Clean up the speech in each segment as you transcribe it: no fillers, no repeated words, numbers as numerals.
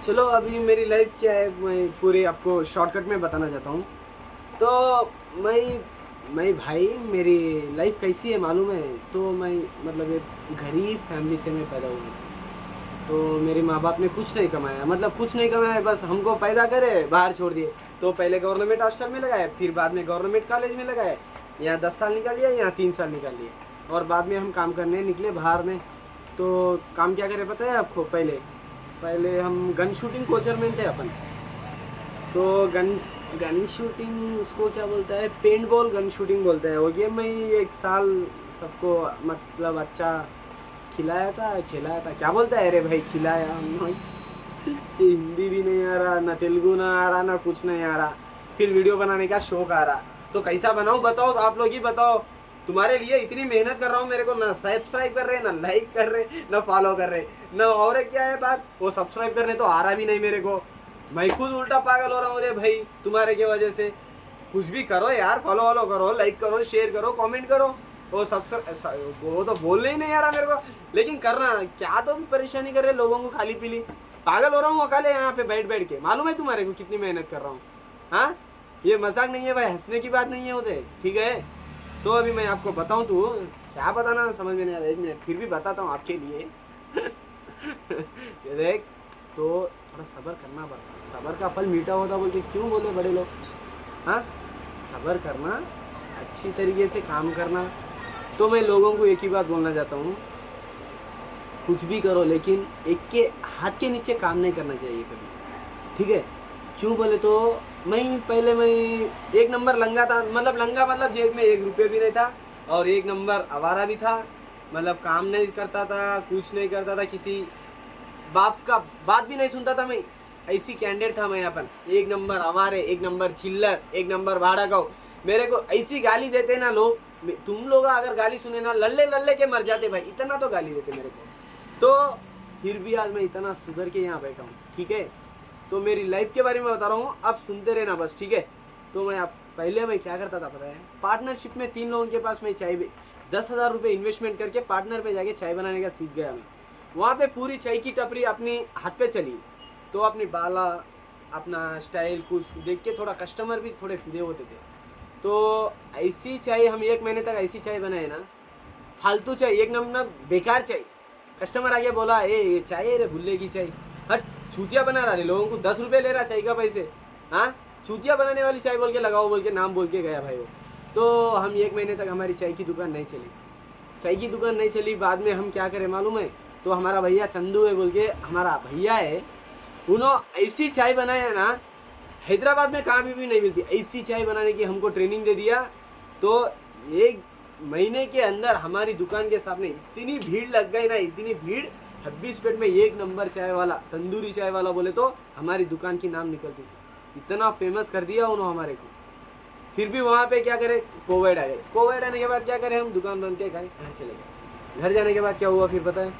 चलो अभी मेरी लाइफ क्या है मैं पूरी आपको शॉर्टकट में बताना चाहता हूँ। तो मैं भाई मेरी लाइफ कैसी है मालूम है? तो मैं मतलब एक गरीब फैमिली से मैं पैदा हुआ। तो मेरे माँ बाप ने कुछ नहीं कमाया, मतलब कुछ नहीं कमाया, बस हमको पैदा करे बाहर छोड़ दिए। तो पहले गवर्नमेंट हॉस्टल में लगाए, फिर बाद में गवर्नमेंट कॉलेज में लगाए। यहाँ 10 साल निकाल लिया, यहाँ 3 साल निकाल लिए। और बाद में हम काम करने निकले बाहर में। तो काम क्या करे पता है आपको? पहले पहले हम गन शूटिंग कोचर में थे अपन। तो गन गन शूटिंग उसको क्या बोलता है, पेंट बॉल गन शूटिंग बोलता है। वो गेम में ही 1 साल सबको मतलब अच्छा खिलाया था, क्या बोलता है अरे भाई, खिलाया भाई। ये हिंदी भी नहीं आ रहा, ना तेलुगु ना आ रहा, ना कुछ नहीं आ रहा। फिर वीडियो बनाने का शौक आ रहा। तो कैसा बनाऊं बताओ, आप लोग ही बताओ। तुम्हारे लिए इतनी मेहनत कर रहा हूँ, मेरे को ना सब्सक्राइब कर रहे, ना लाइक कर रहे, ना फॉलो कर रहे, ना और एक क्या है बात, वो सब्सक्राइब करने तो आ रहा भी नहीं मेरे को। मैं खुद उल्टा पागल हो रहा हूँ रे भाई तुम्हारे की वजह से। कुछ भी करो यार, फॉलो वॉलो करो, लाइक करो, शेयर करो, कमेंट करो। वो वो तो बोलने ही नहीं आ रहा मेरे को। लेकिन करना क्या, तो भी परेशानी कर रहे लोगों को खाली पीली। पागल हो रहा हूँ अकेले यहाँ पे बैठ बैठ के। मालूम है तुम्हारे को कितनी मेहनत कर रहा हूँ? हाँ, ये मजाक नहीं है भाई, हंसने की बात नहीं है होते, ठीक है? तो अभी मैं आपको बताऊँ तो क्या बताना समझ में नहीं आ रहा, 1 मिनट फिर भी बताता हूँ आपके लिए। ये देख, तो थोड़ा सब्र करना पड़ता, सब्र का फल मीठा होता बोल के क्यों बोले बड़े लोग? हाँ, सब्र करना, अच्छी तरीके से काम करना। तो मैं लोगों को एक ही बात बोलना चाहता हूँ, कुछ भी करो लेकिन एक के हाथ के नीचे काम नहीं करना चाहिए कभी, ठीक है? क्यों बोले तो मैं 1 नंबर लंगा था, मतलब लंगा मतलब जेब में 1 रुपये भी नहीं था। और 1 नंबर आवारा भी था, मतलब काम नहीं करता था, कुछ नहीं करता था, किसी बाप का बात भी नहीं सुनता था मैं। ऐसी कैंडिडेट था मैं अपन, 1 नंबर आवारे, 1 नंबर चिल्लर, 1 नंबर भाड़ा गाओ। मेरे को ऐसी गाली देते ना लोग, तुम लोग अगर गाली सुने ना लल्ले लल्ले के मर जाते भाई, इतना तो गाली देते मेरे को। तो फिर भी आज मैं इतना सुधर के यहाँ बैठा हूँ, ठीक है? तो मेरी लाइफ के बारे में बता रहा हूँ, आप सुनते रहना बस, ठीक है? तो पहले मैं क्या करता था पता है? पार्टनरशिप में 3 लोगों के पास मैं 10,000 रुपये इन्वेस्टमेंट करके पार्टनर पे जाके चाय बनाने का सीख गया मैं। वहाँ पे पूरी चाय की टपरी अपनी हाथ पे चली। तो अपनी बाला, अपना स्टाइल कुछ देख के थोड़ा कस्टमर भी थोड़े फिदे होते थे। तो ऐसी चाय हम 1 महीने तक ऐसी चाय बनाए ना, फालतू चाय, एक नंबर बेकार चाय। कस्टमर आगे बोला, ये चाय है रे, भुल्ले की चाय, हट, चूतिया बना रहा है, लोगों को 10 रुपये ले रहा चाय का पैसे। हाँ, चूतिया बनाने वाली चाय बोल के लगाओ बोल के नाम बोल के गया भाई वो। तो हम 1 महीने तक हमारी चाय की दुकान नहीं चली, चाय की दुकान नहीं चली। बाद में हम क्या करें मालूम है? तो हमारा भैया चंदू है बोल के, हमारा भैया है, उन्होंने ऐसी चाय बनाया ना, हैदराबाद में कहाँ भी नहीं मिलती ऐसी चाय बनाने की, हमको ट्रेनिंग दे दिया। तो 1 महीने के अंदर हमारी दुकान के सामने इतनी भीड़ लग गई ना, इतनी भीड़, 26 पेट में 1 नंबर चाय वाला, तंदूरी चाय वाला बोले तो हमारी दुकान की नाम निकलती थी। इतना फेमस कर दिया उन्होंने हमारे को। फिर भी वहाँ पे क्या करे, कोविड आ गए। कोविड आने के बाद क्या करें, हम दुकान बंद के घर चले गए। घर जाने के बाद क्या हुआ फिर पता है?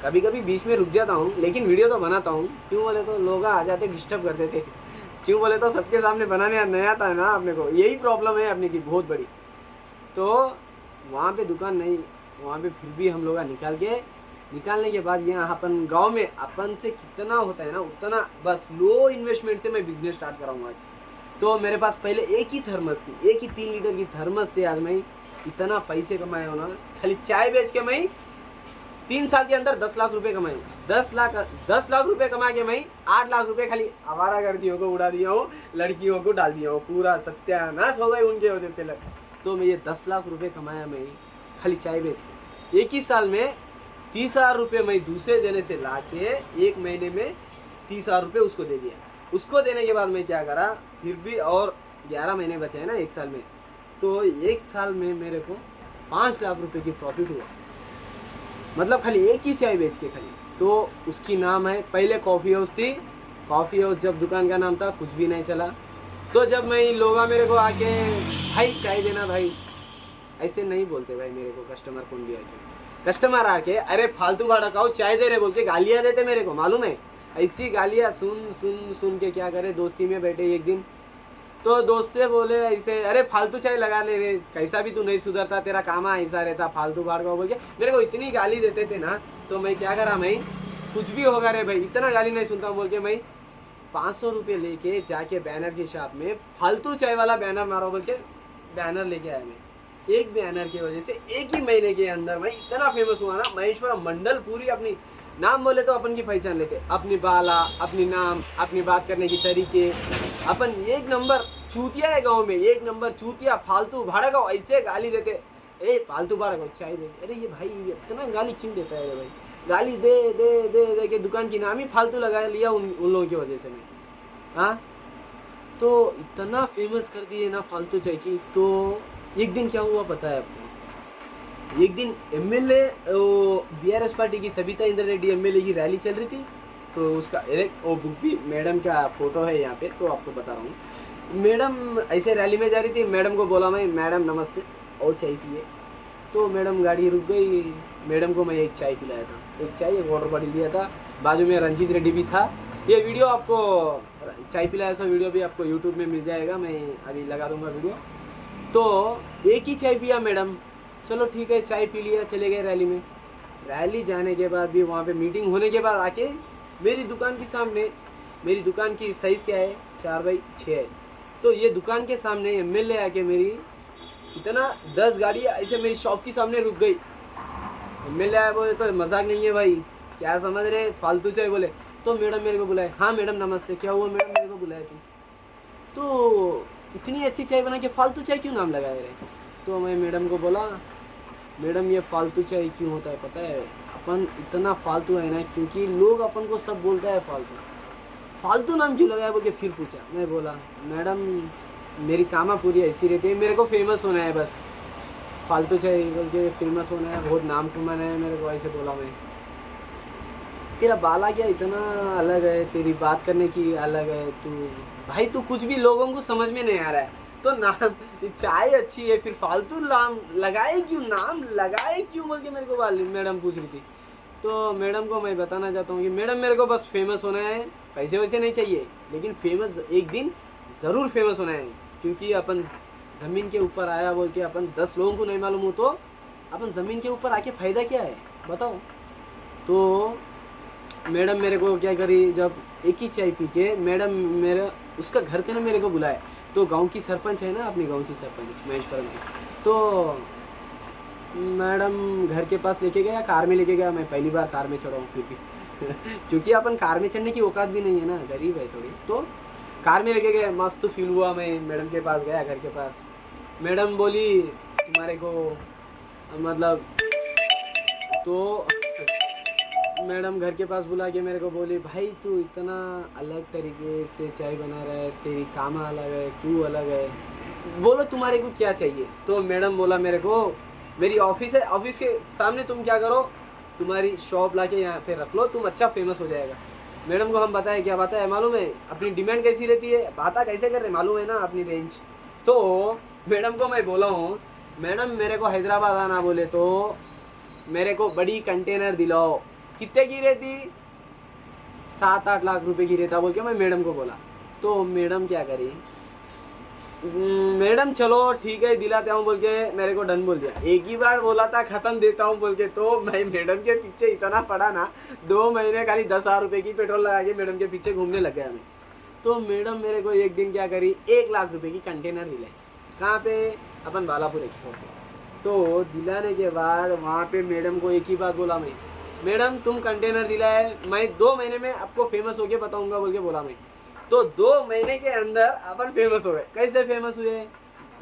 कभी कभी बीच में रुक जाता हूँ, लेकिन वीडियो तो बनाता हूँ। क्यों बोले तो लोग आ जाते, डिस्टर्ब करते थे। क्यों बोले तो सबके सामने बनाने नहीं आता है ना अपने को, यही प्रॉब्लम है अपने की बहुत बड़ी। तो वहाँ पे दुकान नहीं, वहाँ पे फिर भी हम लोग निकालने के बाद यहाँ अपन गांव में अपन से कितना होता है ना उतना, बस लो इन्वेस्टमेंट से मैं बिजनेस स्टार्ट कर रहा हूँ आज। तो मेरे पास पहले एक ही थर्मस थी, एक ही 3 लीटर की थर्मस से आज मैं इतना पैसे कमाया हूँ ना। खाली चाय बेच के मैं 3 साल के अंदर 10 लाख रुपए कमाए। 10 लाख रुपए कमा के मैं 8 लाख रुपए खाली आवारा गर्दियों को उड़ा दिया हूँ, लड़कियों को डाल दिया हूँ, पूरा सत्यानाश हो गए उनके वजह से। तो मैं ये 10 लाख रुपए कमाया मैं खाली चाय बेच के। एक ही साल में 30,000 रुपये मैं दूसरे जने से ला के 1 महीने में 30,000 रुपये उसको दे दिया। उसको देने के बाद मैं क्या करा, फिर भी और 11 महीने बचे हैं ना 1 साल में। तो 1 साल में मेरे को 5 लाख रुपए की प्रॉफिट हुआ, मतलब खाली एक ही चाय बेच के खाली। तो उसकी नाम है, पहले कॉफ़ी हाउस थी, कॉफ़ी हाउस जब दुकान का नाम था कुछ भी नहीं चला। तो जब मैं लोग मेरे को आके भाई चाय देना भाई, ऐसे नहीं बोलते भाई मेरे को कस्टमर, कौन भी आके कस्टमर आके अरे फालतू भाड़ा खाओ चाय दे रहे बोल के गालियाँ देते मेरे को, मालूम है? ऐसी गालियाँ सुन सुन सुन के क्या करे, दोस्ती में बैठे एक दिन तो दोस्त से बोले ऐसे, अरे फालतू चाय लगा ले रे, कैसा भी तू नहीं सुधरता, तेरा काम ऐसा रहता, फालतू भाड़ का बोल के मेरे को इतनी गाली देते थे ना। तो मैं क्या करा, मैं कुछ भी होगा रे भाई, इतना गाली नहीं सुनता हूँ बोल के मैं 500 रुपये लेके जाके बैनर की शॉप में फालतू चाय वाला बैनर मारो बोल के बैनर लेके आया मैं। एक बैनर की वजह से एक ही महीने के अंदर मैं इतना फेमस हुआ ना, महेश्वरा मंडल पूरी अपनी नाम बोले तो अपन की पहचान लेते, अपनी बाला, अपनी नाम, अपनी बात करने की तरीके, अपन एक नंबर चूतिया है गाँव में, एक नंबर चूतिया, फालतू भाड़ा गाँव, ऐसे गाली देते, ए फालतू भाड़ा गाँव चाय दे। अरे ये भाई इतना गाली क्यों देता है रे भाई, गाली दे दे दे दे के दुकान की नाम ही फालतू लगा लिया उन लोगों की वजह से मैं। हाँ, तो इतना फेमस कर दिए ना फालतू चाय की। तो एक दिन क्या हुआ पता है आपको, एक दिन एमएलए बीआरएस पार्टी की सबिता इंद्र रेड्डी एमएलए की रैली चल रही थी, तो उसका एक वो बुक भी मैडम का फोटो है यहाँ पे, तो आपको बता रहा हूँ। मैडम ऐसे रैली में जा रही थी, मैडम को बोला मैं, मैडम नमस्ते और चाय पिए। तो मैडम गाड़ी रुक गई, मैडम को मैं एक चाय पिलाया था, एक चाय एक वाटर बॉटल दिया था, बाजू में रंजीत रेड्डी भी था। ये वीडियो आपको चाय पिलाया सो वीडियो भी आपको यूट्यूब में मिल जाएगा, मैं अभी लगा दूंगा वीडियो। तो एक ही चाय पिया मैडम, चलो ठीक है चाय पी लिया, चले गए रैली में। रैली जाने के बाद भी वहाँ पे मीटिंग होने के बाद आके मेरी दुकान के सामने, मेरी दुकान की साइज़ क्या है 4x6 है, तो ये दुकान के सामने एमएलए आके मेरी इतना 10 गाड़ियाँ ऐसे मेरी शॉप के सामने रुक गई। एमएलए आया बोले तो मजाक नहीं है भाई, क्या समझ रहे, फालतू चाय बोले। तो मैडम मेरे को बुलाए, हाँ मैडम नमस्ते, क्या हुआ मैडम मेरे को बुलाया तुम, तो इतनी अच्छी चाय बना के फालतू चाय क्यों नाम लगाए रहे। तो मैं मैडम को बोला, मैडम ये फालतू चाय क्यों होता है पता है, अपन इतना फालतू है ना क्योंकि लोग अपन को सब बोलता है फालतू, फालतू नाम क्यों लगाया बोल के फिर पूछा। मैं बोला मैडम मेरी कामा पूरी ऐसी रहती है, मेरे को फेमस होना है बस, फालतू चाय बोल के फेमस होना है, बहुत नाम कमाना है मेरे को, ऐसे बोला मैं। तेरा बाला क्या इतना अलग है, तेरी बात करने की अलग है, तू भाई तू कुछ भी लोगों को समझ में नहीं आ रहा है, तो नाम चाय अच्छी है फिर फालतू नाम लगाए क्यों, नाम लगाए क्यों बोल के मेरे को मैडम पूछ रही थी। तो मैडम को मैं बताना चाहता हूँ कि मैडम मेरे को बस फेमस होना है, पैसे वैसे नहीं चाहिए, लेकिन फेमस एक दिन ज़रूर फेमस होना है, क्योंकि अपन ज़मीन के ऊपर आया बोल के अपन 10 लोगों को नहीं मालूम हो, तो अपन ज़मीन के ऊपर आके फ़ायदा क्या है बताओ। तो मैडम मेरे को क्या करी, जब एक ही चाय पी के मैडम मेरा उसका घर के ना मेरे को बुलाए, तो गांव की सरपंच है ना, अपनी गांव की सरपंच महेश्वरम की, तो मैडम घर के पास लेके गया, कार में लेके गया, मैं पहली बार कार में चढ़ा हूँ फिर भी क्योंकि अपन कार में चढ़ने की औकात भी नहीं है ना, गरीब है थोड़ी, तो कार में लेके गए, मस्त फील हुआ। मैं मैडम के पास गया, घर के पास, मैडम बोली तुम्हारे को मतलब, तो मैडम घर के पास बुला के मेरे को बोली भाई तू इतना अलग तरीके से चाय बना रहा है, तेरी कामा अलग है, तू अलग है, बोलो तुम्हारे को क्या चाहिए। तो मैडम बोला मेरे को मेरी ऑफिस है, ऑफिस के सामने तुम क्या करो, तुम्हारी शॉप ला के यहाँ पे रख लो, तुम अच्छा फेमस हो जाएगा। मैडम को हम बताए क्या बात है मालूम है, अपनी डिमांड कैसी रहती है, बात कैसे कर रहे मालूम है ना अपनी रेंज। तो मैडम को मैं बोला हूँ मैडम मेरे को हैदराबाद आना बोले तो मेरे को बड़ी कंटेनर दिलाओ, कितने की रहती, 7-8 लाख रुपए की रहता बोल के मैं मैडम को बोला। तो मैडम क्या करी, मैडम चलो ठीक है दिलाता हूँ बोल के मेरे को डन बोल दिया, एक ही बार बोला था ख़त्म देता हूँ बोल के, तो मैं मैडम के पीछे इतना पड़ा ना, 2 महीने खाली 10,000 रुपये की पेट्रोल लगा के मैडम के पीछे घूमने लग गया मैं। तो मैडम मेरे को एक दिन क्या करी, 1 लाख रुपए की कंटेनर दिलाई, कहाँ पे, अपन बालापुर एक्सपोर्ट पे। तो दिलाने के बाद वहाँ पे मैडम को एक ही बात बोला मैं, मैडम तुम कंटेनर दिलाए, मैं 2 महीने में आपको फेमस होके बताऊंगा बोल के बोला मैं। तो 2 महीने के अंदर अपन फेमस हो गए। कैसे फेमस हुए,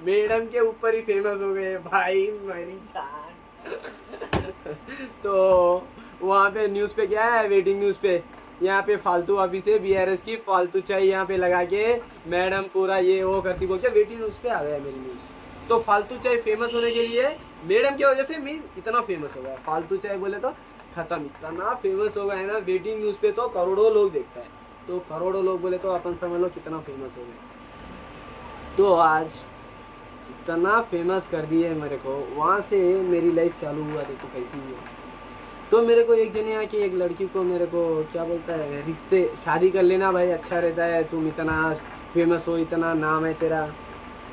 मैडम के ऊपर ही फेमस हो गए भाई मेरी जान तो वहाँ पे न्यूज़ पे क्या है, वेटिंग न्यूज़ पे यहाँ पे फालतू ऑफिस है बीआरएस की, फालतू चाय यहाँ पे लगा के मैडम पूरा ये वो करती बोल के वेटिंग न्यूज़ पे आ गया मेरी न्यूज़। तो फालतू चाय फेमस होने के लिए मैडम की वजह से मैं इतना फेमस हो गया, फालतू चाय बोले तो ख़त्म, इतना फेमस हो गया है ना, वेटिंग न्यूज़ पे तो करोड़ों लोग देखता है, तो करोड़ों लोग बोले तो अपन समझ लो कितना फेमस हो गए। तो आज इतना फेमस कर दिए मेरे को, वहाँ से मेरी लाइफ चालू हुआ, देखो कैसी हुआ। तो मेरे को एक जने आके एक लड़की को मेरे को क्या बोलता है, रिश्ते शादी कर लेना भाई, अच्छा रहता है, तुम इतना फेमस हो, इतना नाम है तेरा,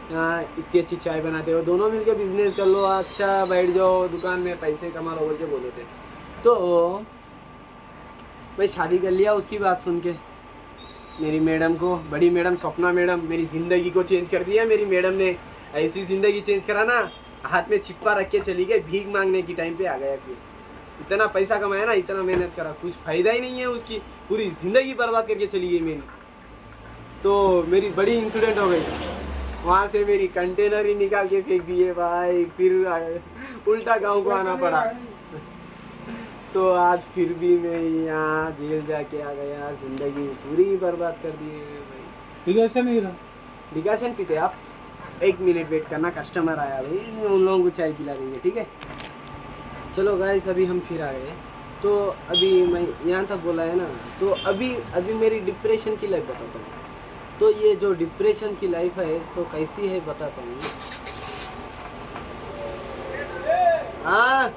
इतनी अच्छी चाय बनाते हो, दोनों मिलके बिजनेस कर लो, अच्छा बैठ जाओ दुकान में पैसे कमा लो बोल के बोले थे। तो मैं शादी कर लिया उसकी बात सुन के। मेरी मैडम को, बड़ी मैडम सपना मैडम, मेरी ज़िंदगी को चेंज कर दिया मेरी मैडम ने। ऐसी ज़िंदगी चेंज करा ना, हाथ में छिप्पा रख के चली गई, भीख मांगने की टाइम पे आ गया। फिर इतना पैसा कमाया ना, इतना मेहनत करा, कुछ फ़ायदा ही नहीं है उसकी, पूरी ज़िंदगी बर्बाद करके चली गई मेरी। तो मेरी बड़ी इंसिडेंट हो गई, वहाँ से मेरी कंटेनर ही निकाल के फेंक दिए भाई, फिर उल्टा गांव को आना पड़ा। तो आज फिर भी मैं यहाँ जेल जाके आ गया, ज़िंदगी पूरी बर्बाद कर दी है भाई। डिकाशन नहीं रहा, डिकाशन पीते आप? 1 मिनट वेट करना, कस्टमर आया भाई, उन लोगों को चाय पिला देंगे, ठीक है। चलो गाइस, अभी हम फिर आ गए। तो अभी मैं यहाँ तक बोला है ना, तो अभी मेरी डिप्रेशन की लाइफ बताता हूँ। तो ये जो डिप्रेशन की लाइफ है तो कैसी है बताता हूँ। हाँ,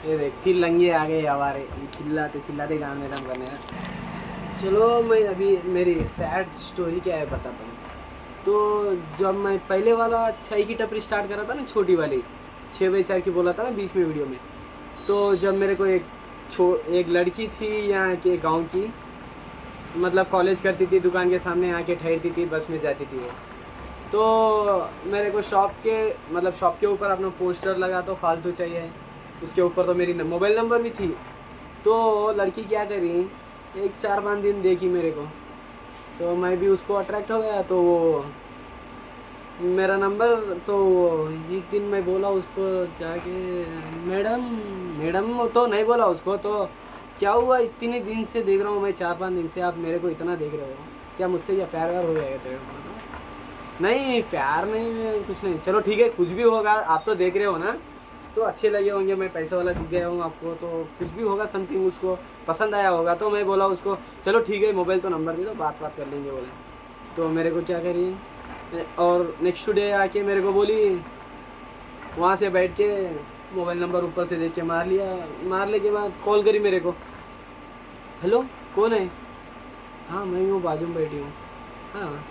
ये देख फिर लंगे आ गए हमारे, चिल्लाते चिल्लाते गान में दम करने का। चलो मैं अभी मेरी सैड स्टोरी क्या है बताता हूँ। तो जब मैं पहले वाला चाय की टपरी स्टार्ट करा था ना, छोटी वाली 6 बाई 4 की बोला था ना बीच में वीडियो में, तो जब मेरे को एक लड़की थी यहाँ के गांव की, मतलब कॉलेज करती थी, दुकान के सामने आके ठहरती थी, बस में जाती थी वो। तो मेरे को शॉप के ऊपर अपना पोस्टर लगा तो फालतू चाहिए, उसके ऊपर तो मेरी मोबाइल नंबर भी थी। तो लड़की क्या करी, एक 4-5 दिन देखी मेरे को, तो मैं भी उसको अट्रैक्ट हो गया। तो वो मेरा नंबर, तो एक दिन मैं बोला उसको जाके, मैडम तो नहीं बोला उसको, तो क्या हुआ, इतने दिन से देख रहा हूँ मैं, 4-5 दिन से आप मेरे को इतना देख रहे हो, क्या मुझसे क्या प्यार व्यार हो जाएगा तेरे को? नहीं प्यार नहीं, कुछ नहीं, चलो ठीक है, कुछ भी होगा, आप तो देख रहे हो ना, तो अच्छे लगे होंगे, मैं पैसा वाला दिख गया हूँ आपको, तो कुछ भी होगा, समथिंग उसको पसंद आया होगा। तो मैं बोला उसको चलो ठीक है, मोबाइल तो नंबर दे दो, बात कर लेंगे बोले। तो मेरे को क्या करिए, और नेक्स्ट डे आके मेरे को बोली, वहाँ से बैठ के मोबाइल नंबर ऊपर से देख के मारने के बाद कॉल करी मेरे को, हेलो कौन है? हाँ मैं हूँ, बाजू में बैठी हूँ। हाँ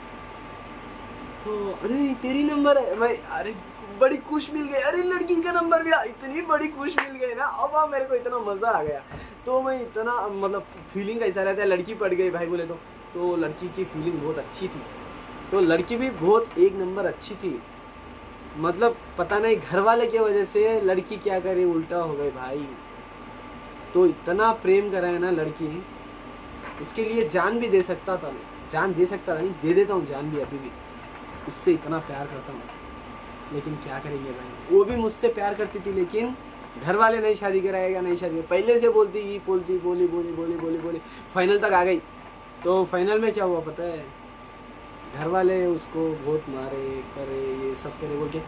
तो अरे तेरी नंबर है, मैं अरे बड़ी खुश मिल गई, अरे लड़की का नंबर मिला, इतनी बड़ी खुश मिल गई ना। अब मेरे को इतना मज़ा आ गया, तो मैं इतना मतलब फीलिंग कैसा रहता है, लड़की पड़ गई भाई बोले तो लड़की की फीलिंग बहुत अच्छी थी। तो लड़की भी बहुत एक नंबर अच्छी थी, मतलब पता नहीं घर वाले की वजह से लड़की क्या करे, उल्टा हो गई भाई। तो इतना प्रेम करा है ना लड़की, इसके लिए जान भी दे सकता था मैं, जान दे सकता था नहीं, दे देता हूँ जान भी, अभी भी उससे इतना प्यार करता हूँ। लेकिन क्या करेंगे भाई, वो भी मुझसे प्यार करती थी, लेकिन घर वाले नहीं शादी कराएगा, नहीं शादी, पहले से बोली फाइनल तक आ गई। तो फाइनल में क्या हुआ पता है, घर वाले उसको बहुत मारे करे, ये सब करे बोल के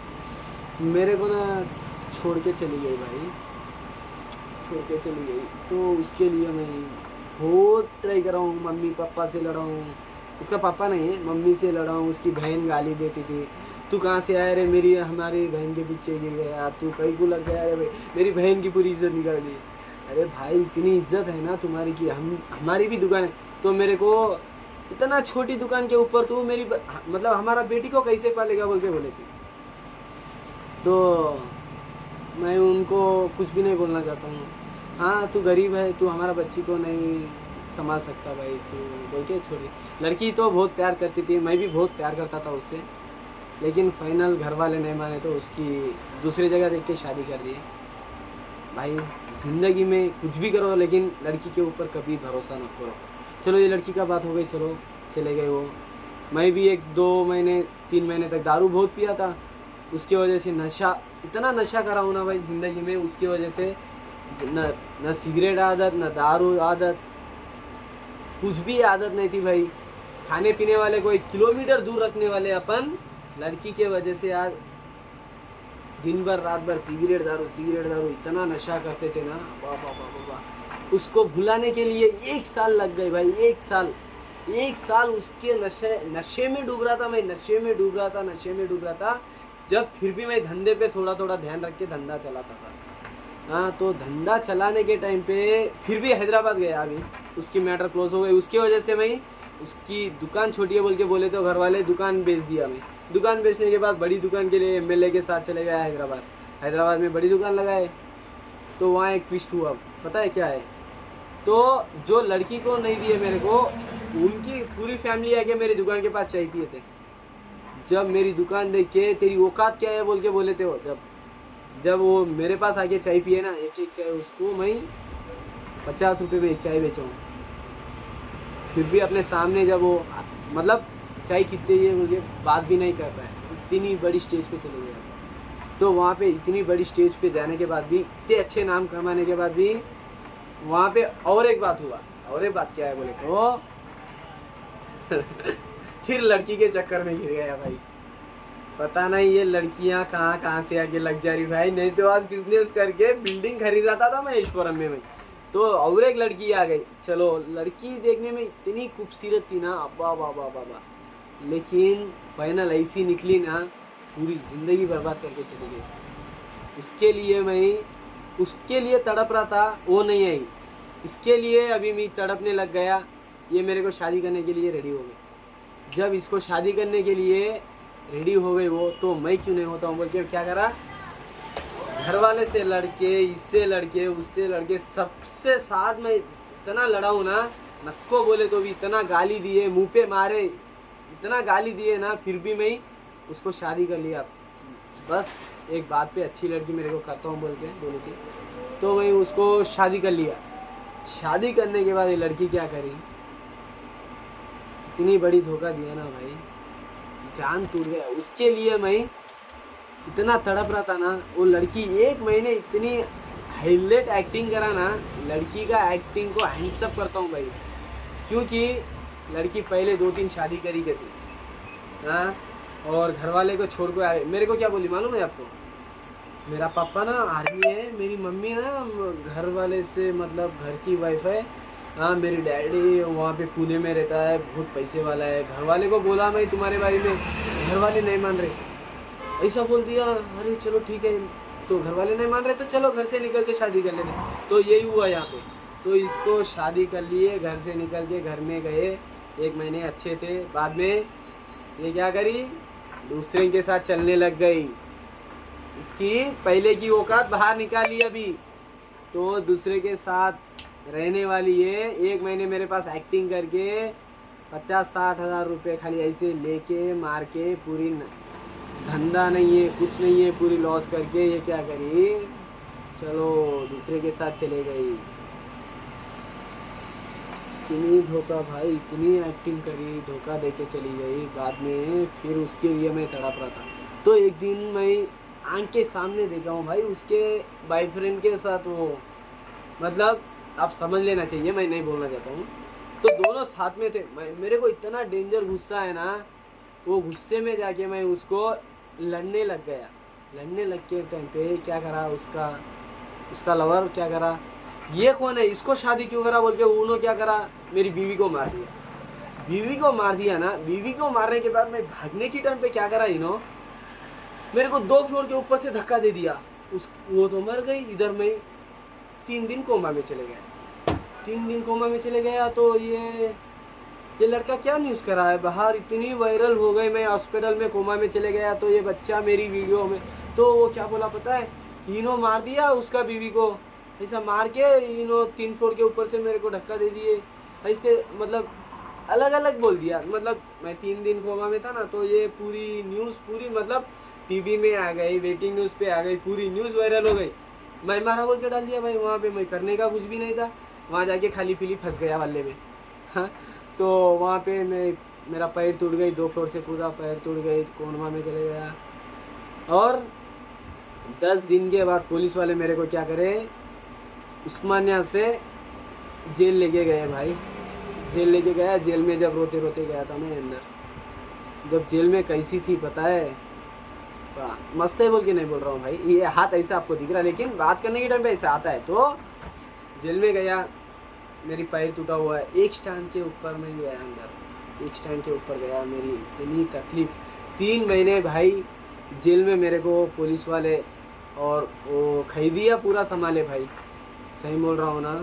मेरे को ना छोड़ के चली गई भाई, छोड़ के चली गई। तो उसके लिए मैं बहुत ट्राई कर रहा हूँ, मम्मी पापा से लड़ा हूँ, उसका पापा नहीं है, मम्मी से लड़ा हूँ। उसकी बहन गाली देती थी, तू कहाँ से आया रे, हमारी बहन के पीछे गिर गया, तू कहीं को लग गया रे भाई, मेरी बहन की पूरी इज्जत निकाल दी। अरे भाई इतनी इज्जत है ना तुम्हारी कि हमारी भी दुकान है, तो मेरे को इतना छोटी दुकान के ऊपर तू मेरी मतलब हमारा बेटी को कैसे पालेगा बोल के बोले थे। तो मैं उनको कुछ भी नहीं बोलना चाहता हूँ, हाँ तू गरीब है, तू हमारा बच्ची को नहीं संभाल सकता भाई, तू बोल के छोड़ी। लड़की तो बहुत प्यार करती थी, मैं भी बहुत प्यार करता था उससे, लेकिन फाइनल घर वाले नहीं माने तो उसकी दूसरी जगह देख के शादी कर दी। भाई ज़िंदगी में कुछ भी करो, लेकिन लड़की के ऊपर कभी भरोसा न करो। चलो ये लड़की का बात हो गई, चलो चले गए वो। मैं भी 1-2 महीने 3 महीने तक दारू बहुत पिया था, उसकी वजह से इतना नशा करा हूँ ना भाई ज़िंदगी में, उसकी वजह से न सिगरेट आदत, न दारू आदत, कुछ भी आदत नहीं थी भाई। खाने पीने वाले को 1 किलोमीटर दूर रखने वाले अपन, लड़की के वजह से आज दिन भर रात भर सिगरेट दारू इतना नशा करते थे ना, वाह। उसको भुलाने के लिए 1 साल लग गए भाई, 1 साल उसके नशे में डूब रहा था मैं, नशे में डूब रहा था। जब फिर भी मैं धंधे पे थोड़ा थोड़ा ध्यान रख के धंधा चलाता था। हाँ तो धंधा चलाने के टाइम पे फिर भी हैदराबाद गया, अभी उसकी मैटर क्लोज हो गई। उसकी वजह से मैं उसकी दुकान छोटी है बोल के बोले तो घर वाले दुकान बेच दिया। मैं दुकान बेचने के बाद बड़ी दुकान के लिए एमएलए के साथ चले गया हैदराबाद में बड़ी दुकान लगाए। तो वहाँ एक ट्विस्ट हुआ, पता है क्या है, तो जो लड़की को नहीं दिए मेरे को, उनकी पूरी फैमिली आके मेरी दुकान के पास चाय पिए थे। जब मेरी दुकान देख के तेरी औकात क्या है बोल के बोले थे वो, जब वो मेरे पास आके चाय पिए ना, एक एक चाय उसको मैं 50 रुपये में एक चाय बेचा हूँ। फिर भी अपने सामने जब वो मतलब चाय कितने ये मुझे बात भी नहीं कर पाए, इतनी बड़ी स्टेज पे चले गया। तो वहाँ पे इतनी बड़ी स्टेज पे जाने के बाद भी, इतने अच्छे नाम कमाने के बाद भी, वहाँ पे और एक बात हुआ। और एक बात क्या है बोले तो फिर लड़की के चक्कर में गिर गया भाई। पता नहीं ये लड़कियां कहाँ कहाँ से आके लग जा रही भाई। नहीं तो आज बिजनेस करके बिल्डिंग खरीदाता था मैं ईश्वरम में, तो और एक लड़की आ गई। चलो लड़की देखने में इतनी खूबसूरत थी ना, अब्बा बाबा बाबा, लेकिन फाइनल ऐसी निकली ना, पूरी ज़िंदगी बर्बाद करके चली गई। उसके लिए तड़प रहा था, वो नहीं आई। इसके लिए अभी मैं तड़पने लग गया। ये मेरे को शादी करने के लिए रेडी हो गई। जब इसको शादी करने के लिए रेडी हो गई वो, तो मैं क्यों नहीं होता हूँ बोल के क्या करा, घर वाले से लड़के, इससे लड़के, उससे लड़के, सबसे साथ में इतना लड़ा हूँ ना, नक्को बोले तो भी इतना गाली दिए, मुंह पे मारे, इतना गाली दिए ना, फिर भी मैं उसको शादी कर लिया। बस एक बात पे अच्छी लड़की मेरे को करता हूँ बोल के बोली थी, तो मैं उसको शादी कर लिया। शादी करने के बाद ये लड़की क्या करी, इतनी बड़ी धोखा दिया ना भाई, जान टूट गया। उसके लिए मैं इतना तड़प रहा था ना। वो लड़की 1 महीने इतनी हाईलाइट एक्टिंग करा ना, लड़की का एक्टिंग को हैंड्सअप करता हूँ भाई, क्योंकि लड़की पहले 2-3 शादी करी गई थी, हाँ, और घर वाले को छोड़ कर आए। मेरे को क्या बोली मालूम है आपको, मेरा पापा ना आर्मी है, मेरी मम्मी ना घर वाले से मतलब घर की वाइफ है, हाँ, मेरी डैडी वहाँ पे पुणे में रहता है, बहुत पैसे वाला है। घर वाले को बोला मैं तुम्हारे बारे में, घर वाले नहीं मान रहे, ऐसा बोल दिया। अरे चलो ठीक है, तो घर वाले नहीं मान रहे तो चलो घर से निकल के शादी कर लेते। तो यही हुआ यहाँ पे। तो इसको शादी कर लिए, घर से निकल के घर में गए। 1 महीने अच्छे थे, बाद में ये क्या करी, दूसरे के साथ चलने लग गई। इसकी पहले की औकात बाहर निकाली अभी, तो दूसरे के साथ रहने वाली है। 1 महीने मेरे पास एक्टिंग करके 50-60 हज़ार रुपये खाली ऐसे लेके मार के, पूरी धंधा नहीं है कुछ नहीं है, पूरी लॉस करके ये क्या करी, चलो दूसरे के साथ चले गई। इतनी धोखा भाई, इतनी एक्टिंग करी, धोखा देके चली गई। बाद में फिर उसके लिए मैं तड़प रहा था। तो एक दिन मैं आंख के सामने देखा हूँ भाई, उसके बॉयफ्रेंड के साथ वो, मतलब आप समझ लेना चाहिए, मैं नहीं बोलना चाहता हूँ। तो दोनों साथ में थे। मेरे को इतना डेंजर गुस्सा है ना, वो गुस्से में जाके मैं उसको लड़ने लग गया। लड़ने लग के टाइम पे क्या करा, उसका लवर क्या करा, ये कौन है, इसको शादी क्यों करा बोल के उन्होंने क्या करा, मेरी बीवी को मार दिया। बीवी को मार दिया ना, बीवी को मारने के बाद मैं भागने की टाइम पे क्या करा, इन्हों मेरे को 2 फ्लोर के ऊपर से धक्का दे दिया। वो तो मर गई, इधर में 3 दिन कोमा में चले गया। 3 दिन कोमा में चले गया। तो ये लड़का क्या न्यूज़ करा है बाहर, इतनी वायरल हो गई, मैं हॉस्पिटल में कोमा में चले गया, तो ये बच्चा मेरी वीडियो में। तो वो क्या बोला पता है, इन्हों मार दिया उसका बीवी को, ऐसा मार के इन्हों 3 फ्लोर के ऊपर से मेरे को धक्का दे दिए, ऐसे मतलब अलग अलग बोल दिया। मतलब मैं 3 दिन कोमा में था ना, तो ये पूरी न्यूज़ पूरी मतलब टीवी में आ गई, वेटिंग न्यूज़ पे आ गई, पूरी न्यूज़ वायरल हो गई। मैं मारा बोल के डाल दिया भाई। वहाँ पे मैं करने का कुछ भी नहीं था, वहाँ जाके खाली पीली फंस गया वाले में, हाँ। तो वहाँ पे मेरा पैर टूट गई, 2 फ्लोर से कूदा, पैर टूट गई, कोमा में चले गया। और 10 दिन के बाद पुलिस वाले मेरे को क्या करे, उस्मानिया से जेल लेके गए भाई। जेल लेके गया, जेल में जब रोते रोते गया था मैं अंदर। जब जेल में कैसी थी पता है, मस्त है बोल के नहीं बोल रहा हूँ भाई, ये हाथ ऐसा आपको दिख रहा है, लेकिन बात करने के टाइम पे ऐसा आता है। तो जेल में गया, मेरी पैर टूटा हुआ है, एक स्टैंड के ऊपर मैं गया अंदर, एक स्टैंड के ऊपर गया। मेरी इतनी तकलीफ, 3 महीने भाई जेल में मेरे को पुलिस वाले और वो खैदिया पूरा संभाले भाई, सही बोल रहा हूँ ना।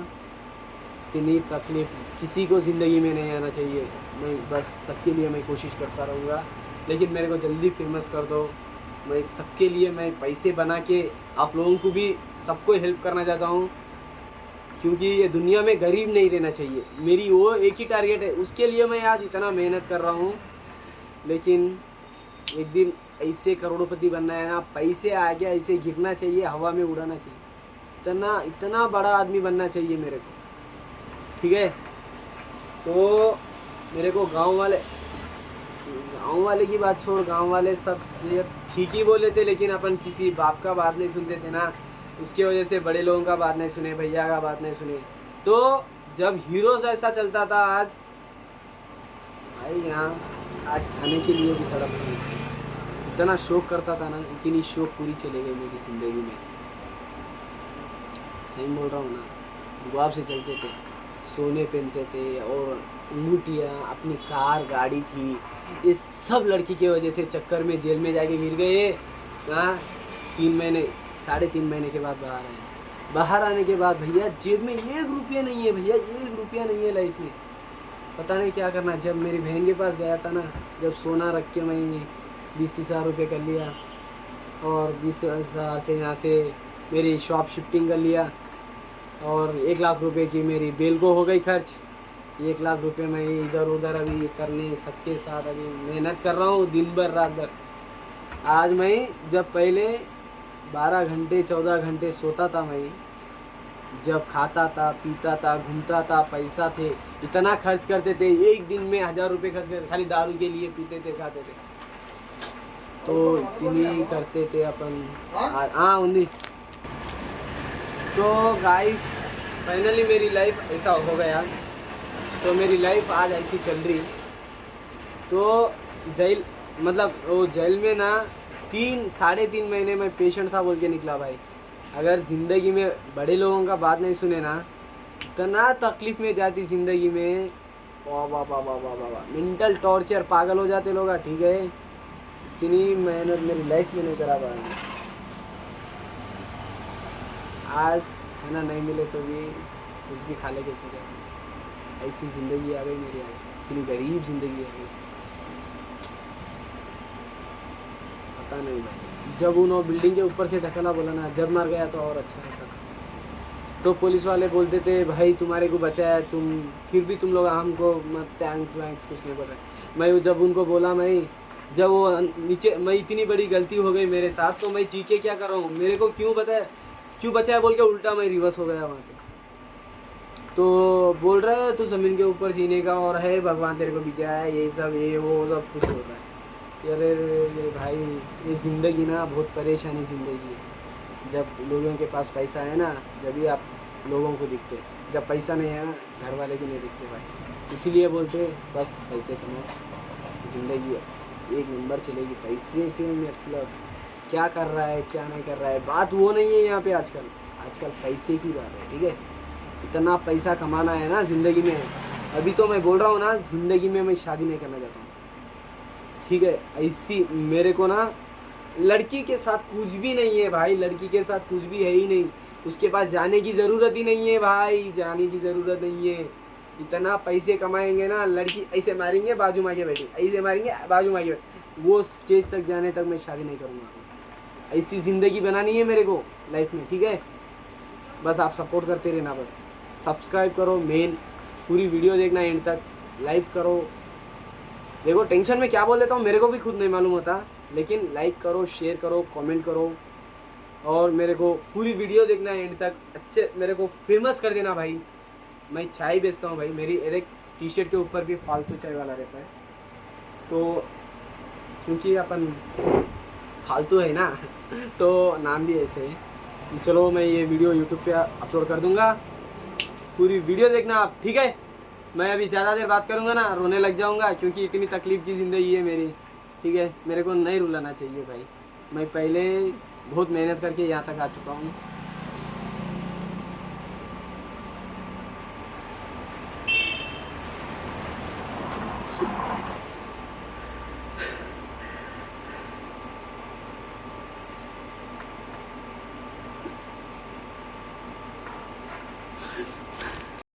इतनी तकलीफ किसी को ज़िंदगी में नहीं आना चाहिए। मैं बस सबके लिए मैं कोशिश करता रहूँगा, लेकिन मेरे को जल्दी फेमस कर दो। मैं सबके लिए मैं पैसे बना के आप लोगों को भी सबको हेल्प करना चाहता हूँ, क्योंकि ये दुनिया में गरीब नहीं रहना चाहिए, मेरी वो एक ही टारगेट है, उसके लिए मैं आज इतना मेहनत कर रहा हूँ। लेकिन एक दिन ऐसे करोड़पति बनना है ना, पैसे आ गया ऐसे गिरना चाहिए, हवा में उड़ाना चाहिए, इतना इतना बड़ा आदमी बनना चाहिए मेरे को, ठीक है। तो मेरे को गांव वाले की बात छोड़, गांव वाले सब से ठीक ही बोले थे, लेकिन अपन किसी बाप का बात नहीं सुनते थे ना, उसकी वजह से बड़े लोगों का बात नहीं सुने, भैया का बात नहीं सुने। तो जब हीरो ऐसा चलता था, आज भाई यहाँ आज खाने के लिए भी तड़प रही थी, इतना शौक करता था ना, इतनी शौक पूरी चले गई मेरी ज़िंदगी में। सही बोल रहा हूँ ना, रुबाब से चलते थे, सोने पहनते थे और अंगूठियाँ, अपनी कार गाड़ी थी, ये सब लड़की की वजह से चक्कर में जेल में जाके गिर गए। हाँ, 3.5 महीने के बाद बाहर आए। बाहर आने के बाद भैया जेब में 1 रुपया नहीं है, भैया 1 रुपया नहीं है लाइफ में, पता नहीं क्या करना। जब मेरी बहन के पास गया था ना, जब सोना रख के मैं 20-30 हज़ार रुपये कर लिया, और 20 हज़ार से यहाँ से मेरी शॉप शिफ्टिंग कर लिया, और 1 लाख रुपए की मेरी बेल को हो गई खर्च। 1 लाख रुपए मैं इधर उधर अभी करने सबके साथ अभी मेहनत कर रहा हूँ, दिन भर रात भर। आज मैं जब पहले 12 घंटे 14 घंटे सोता था, मैं जब खाता था पीता था घूमता था, पैसा थे इतना खर्च करते थे, एक दिन में 1000 रुपये खर्च करते, खाली दारू के लिए पीते थे खाते थे, तो इतनी करते थे अपन। हाँ उन्हीं। तो गाइस फाइनली मेरी लाइफ ऐसा हो गया, तो मेरी लाइफ आज ऐसी चल रही। तो जेल मतलब वो जेल में ना 3-3.5 महीने में पेशेंट था बोल के निकला भाई। अगर ज़िंदगी में बड़े लोगों का बात नहीं सुने ना, इतना तकलीफ़ में जाती ज़िंदगी में, वाह वाह वाह वाह वाह वाह, मेंटल टॉर्चर, पागल हो जाते लोग, ठीक है। इतनी मेहनत मेरी लाइफ में नहीं करा पाया। आज खाना नहीं मिले तो भी कुछ भी खा लेके सो जाए, ऐसी ज़िंदगी आ गई मेरी आज, इतनी गरीब ज़िंदगी आ गई, पता नहीं भाई। जब उन्होंने बिल्डिंग के ऊपर से ढकना बोला ना, जब मर गया तो और अच्छा रहता था। तो पुलिस वाले बोलते थे भाई तुम्हारे को बचाया तुम, फिर भी तुम लोग हमको मत थैंक्स वैंक्स कुछ नहीं बोल रहे। मैं जब उनको बोला, मैं जब वो नीचे, मैं इतनी बड़ी गलती हो गई मेरे साथ, तो मैं चीखे क्या कर रहा हूँ, मेरे को क्यों बचाया बोल के उल्टा मैं रिवर्स हो गया वहाँ पे। तो बोल रहा है तू ज़मीन के ऊपर जीने का और है, भगवान तेरे को बचाया, ये सब ये वो सब कुछ हो रहा है। अरे भाई ये ज़िंदगी ना बहुत परेशानी ज़िंदगी है। जब लोगों के पास पैसा है ना, जब भी आप लोगों को दिखते, जब पैसा नहीं है ना, घर वाले भी नहीं दिखते भाई। इसीलिए बोलते बस पैसे कमाओ, ज़िंदगी एक नंबर चलेगी। पैसे से मतलब क्या कर रहा है क्या नहीं कर रहा है, बात वो नहीं है यहाँ पे। आजकल पैसे की बात है, ठीक है। इतना पैसा कमाना है ना ज़िंदगी में। अभी तो मैं बोल रहा हूँ ना, ज़िंदगी में मैं शादी नहीं करना चाहता हूँ, ठीक है। ऐसी मेरे को ना लड़की के साथ कुछ भी नहीं है भाई, लड़की के साथ कुछ भी है ही नहीं, उसके पास जाने की ज़रूरत ही नहीं है भाई, जाने की ज़रूरत नहीं है। इतना पैसे कमाएंगे ना, लड़की ऐसे मारेंगे बाजू में आके बैठी, ऐसे मारेंगे बाजू में आके बैठी, वो स्टेज तक जाने तक मैं शादी नहीं करूँगा। ऐसी ज़िंदगी बनानी है मेरे को लाइफ में, ठीक है। बस आप सपोर्ट करते रहना, बस सब्सक्राइब करो, मेन पूरी वीडियो देखना एंड तक, लाइक करो। देखो टेंशन में क्या बोल देता हूँ मेरे को भी खुद नहीं मालूम होता, लेकिन लाइक करो, शेयर करो, कमेंट करो, और मेरे को पूरी वीडियो देखना एंड तक। अच्छे मेरे को फेमस कर देना भाई। मैं चाय बेचता हूँ भाई, मेरी एक टी शर्ट के ऊपर भी फालतू चाय वाला रहता है, तो क्योंकि अपन फालतू है ना तो नाम भी ऐसे है। चलो मैं ये वीडियो यूट्यूब पे अपलोड कर दूँगा, पूरी वीडियो देखना आप, ठीक है। मैं अभी ज़्यादा देर बात करूँगा ना, रोने लग जाऊँगा, क्योंकि इतनी तकलीफ़ की ज़िंदगी है मेरी, ठीक है। मेरे को नहीं रुलाना चाहिए भाई, मैं पहले बहुत मेहनत करके यहाँ तक आ चुका हूँ।